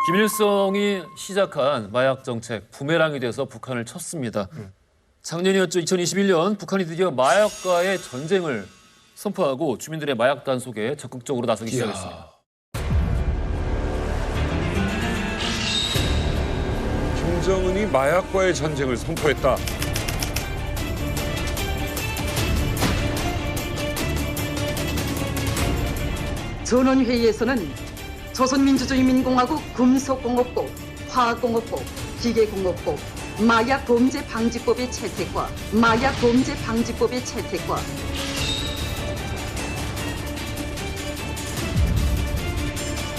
김일성이 시작한 마약 정책 부메랑이 돼서 북한을 쳤습니다. 작년이었죠. 2021년 북한이 드디어 마약과의 전쟁을 선포하고 주민들의 마약 단속에 적극적으로 나서기 시작했습니다. 김정은이 마약과의 전쟁을 선포했다. 전원회의에서는 조선민주주의민공화국 금속공업법, 화학공업법, 기계공업법, 마약범죄방지법의 채택과 마약범죄방지법의 채택과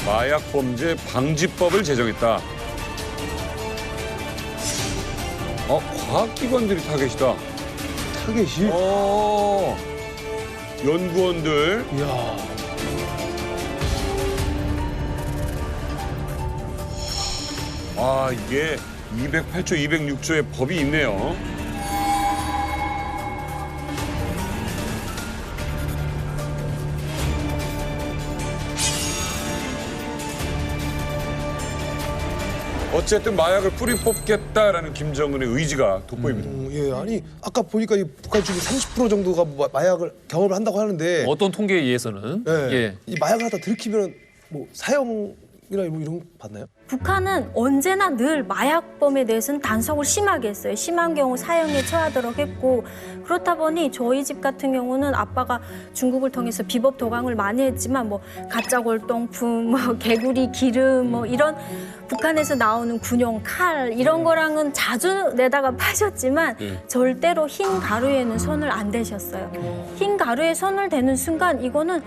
마약범죄 방지법을 제정했다. 과학기관들이 타겟이다. 타겟이? 연구원들. 이야. 이게 208조, 206조의 법이 있네요. 어쨌든 마약을 뿌리 뽑겠다라는 김정은의 의지가 돋보입니다. 예, 아니 아까 보니까 이 북한 주민 30% 정도가 뭐 마약을 경험을 한다고 하는데, 어떤 통계에 의해서는 예, 이 마약을 하다 들키면 뭐 사형이나 뭐 이런 거 받나요? 북한은 언제나 늘 마약범에 대해서는 단속을 심하게 했어요. 심한 경우 사형에 처하도록 했고, 그렇다 보니 저희 집 같은 경우는 아빠가 중국을 통해서 비법 도강을 많이 했지만 뭐 가짜 골동품, 뭐 개구리 기름, 뭐 이런 북한에서 나오는 군용 칼 이런 거랑은 자주 내다가 파셨지만 절대로 흰 가루에는 손을 안 대셨어요. 흰 가루에 손을 대는 순간 이거는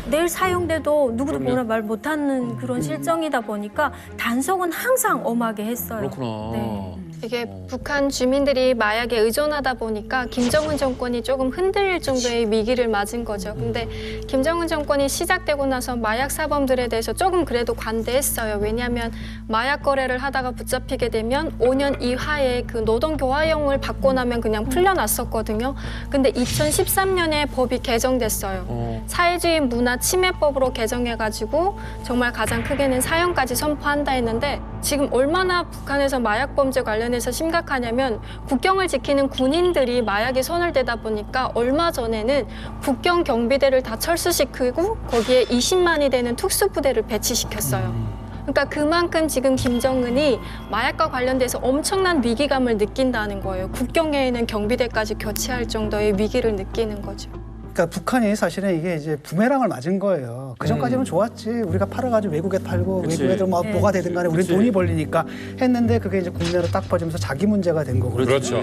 내일 사용돼도 누구도 뭐라 말 못하는 그런 실정이다 보니까 단속은 항상 엄하게 했어요. 그렇구나. 네. 이게 북한 주민들이 마약에 의존하다 보니까 김정은 정권이 조금 흔들릴 정도의 위기를 맞은 거죠. 근데 김정은 정권이 시작되고 나서 마약 사범들에 대해서 조금 그래도 관대했어요. 왜냐하면 마약 거래를 하다가 붙잡히게 되면 5년 이하의 그 노동교화형을 받고 나면 그냥 풀려났었거든요. 근데 2013년에 법이 개정됐어요. 사회주의 문화 침해법으로 개정해가지고 정말 가장 크게는 사형까지 선포한다 했는데, 지금 얼마나 북한에서 마약 범죄 관련해서 심각하냐면 국경을 지키는 군인들이 마약에 손을 대다 보니까 얼마 전에는 국경 경비대를 다 철수시키고 거기에 20만이 되는 특수부대를 배치시켰어요. 그러니까 그만큼 지금 김정은이 마약과 관련돼서 엄청난 위기감을 느낀다는 거예요. 국경에 있는 경비대까지 교체할 정도의 위기를 느끼는 거죠. 그러니까 북한이 사실은 이게 이제 부메랑을 맞은 거예요. 그 전까지는 좋았지. 우리가 팔아가지고 외국에 팔고 그치. 외국에도 뭐 뭐가 되든 간에 우리는 그치. 돈이 벌리니까 했는데 그게 이제 국내로 딱 퍼지면서 자기 문제가 된 거고. 그렇죠.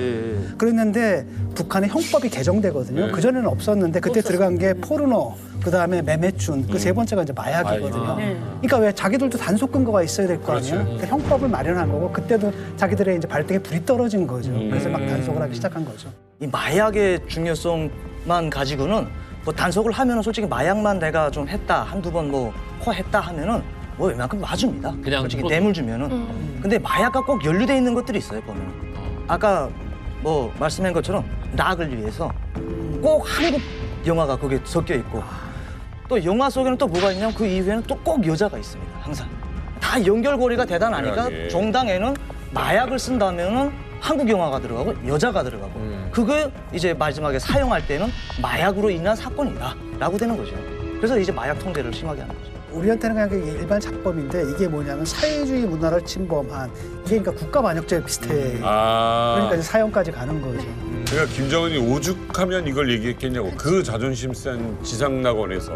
그랬는데 북한의 형법이 개정되거든요. 그전에는 없었는데 그때 들어간 게 포르노, 그다음에 매매춘, 그 세 번째가 이제 마약이거든요. 그러니까 왜 자기들도 단속 근거가 있어야 될 거 아니에요. 그러니까 형법을 마련한 거고 그때도 자기들의 이제 발등에 불이 떨어진 거죠. 그래서 막 단속을 하기 시작한 거죠. 이 마약의 중요성만 가지고는 뭐 단속을 하면은 솔직히 마약만 내가 좀 했다, 한두 번 뭐 했다 하면은 뭐 웬만큼 맞습니다. 그냥 솔직히 풀어도. 뇌물 주면은. 근데 마약과 꼭 연루돼 있는 것들이 있어요, 보면은. 아까 뭐 말씀한 것처럼 낙을 위해서 꼭 한국 영화가 거기에 섞여 있고, 또 영화 속에는 또 뭐가 있냐면 그 이후에는 또 꼭 여자가 있습니다, 항상. 다 연결고리가 대단하니까 당연하게. 정당에는 마약을 쓴다면은 한국 영화가 들어가고 여자가 들어가고, 그거 이제 마지막에 사용할 때는 마약으로 인한 사건이다라고 되는 거죠. 그래서 이제 마약 통제를 심하게 하는 거죠. 우리한테는 그냥 그게 일반 작법인데 이게 뭐냐면 사회주의 문화를 침범한, 이게 그러니까 국가 반역죄 비슷해. 그러니까 이제 사형까지 가는 거죠. 그러니까 김정은이 오죽하면 이걸 얘기했겠냐고. 그 자존심 센 지상낙원에서